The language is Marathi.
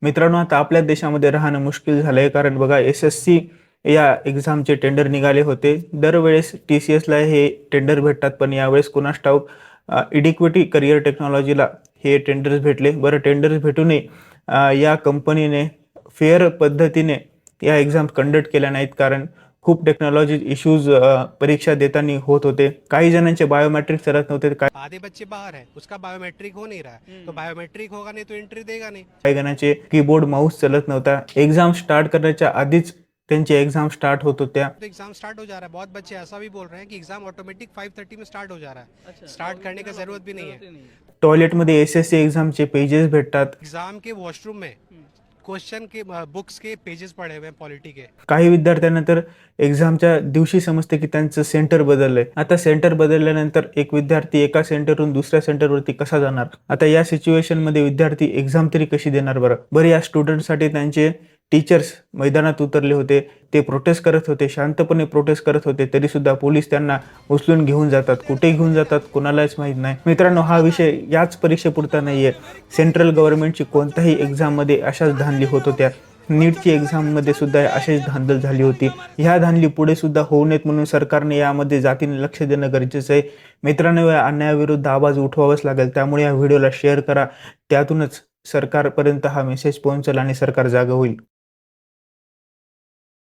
मित्रांनो, आता आपल्या देशामध्ये राहणं मुश्किल झालंय कारण बघा एस-एस-सी या एक्झामचे टेंडर निघाले होते. दरवेळेस टी-सी-एसला हे टेंडर भेटतात, पण यावेळेस कुणास ठाऊक इडिक्विटी करियर टेक्नॉलॉजीला हे टेंडर्स भेटले. बरं टेंडर्स भेटूनही या कंपनीने फेअर पद्धतीने या एक्झाम कंडक्ट केल्या नाहीत कारण खूप टेक्नॉलॉजी इश्यूज परीक्षा देताना होत होते. काही जणांचे बायोमेट्रिक चालत नव्हते. आधे बच्चे बाहर है, उसका बायोमेट्रिक हो नहीं रहा है, तो बायोमेट्रिक होगा नहीं तो एंट्री देगा नहीं। काही जणांचे कीबोर्ड माऊस चालत नव्हता. एक्झाम स्टार्ट करण्याच्या आधीच त्यांची एक्झाम स्टार्ट होत होत्या. तो एग्जाम स्टार्ट हो जा रहा है, बहुत बच्चे ऐसा भी बोल रहे हैं कि एग्जाम ऑटोमेटिक 5:30 में स्टार्ट हो जा रहा है, स्टार्ट करने का जरूरत भी नहीं है। टॉयलेटमध्ये एस-एस-सी एक्झामचे पेजेस भेटतात. एग्जाम के वॉशरूम में क्वेश्चन के बुक्स के पेजेस पड़े हुए हैं पॉलिटी के। काही विद्यार्थ्यांना तर एक्झामच्या दिवशी समजते की त्यांचं सेंटर बदललंय. आता सेंटर बदलल्यानंतर एक विद्यार्थी एका सेंटरवरून दुसऱ्या सेंटरवरती कसा जाणार? आता या सिच्युएशनमध्ये विद्यार्थी एक्झाम तरी कशी देणार बरं? बरं या स्टुडंटसाठी त्यांचे टीचर्स मैदानात उतरले होते. ते प्रोटेस्ट करत होते, शांतपणे प्रोटेस्ट करत होते. तरीसुद्धा पोलीस त्यांना उचलून घेऊन जातात. कुठे घेऊन जातात कोणालाच माहीत नाही. मित्रांनो, हा विषय याच परीक्षेपुरता नाहीये. सेंट्रल गव्हर्नमेंटची कोणत्याही एक्झाममध्ये अशाच धांदली होत होत्या. नीटची एक्झाममध्ये सुद्धा अशीच धांदल झाली होती. ह्या धांदली पुढे सुद्धा होऊ नयेत म्हणून सरकारने यामध्ये जातीने लक्ष देणं गरजेचं आहे. मित्रांनो, या अन्यायाविरुद्ध आवाज उठवावाच लागेल. त्यामुळे या व्हिडिओला शेअर करा. त्यातूनच सरकारपर्यंत हा मेसेज पोहोचेल आणि सरकार जागं होईल.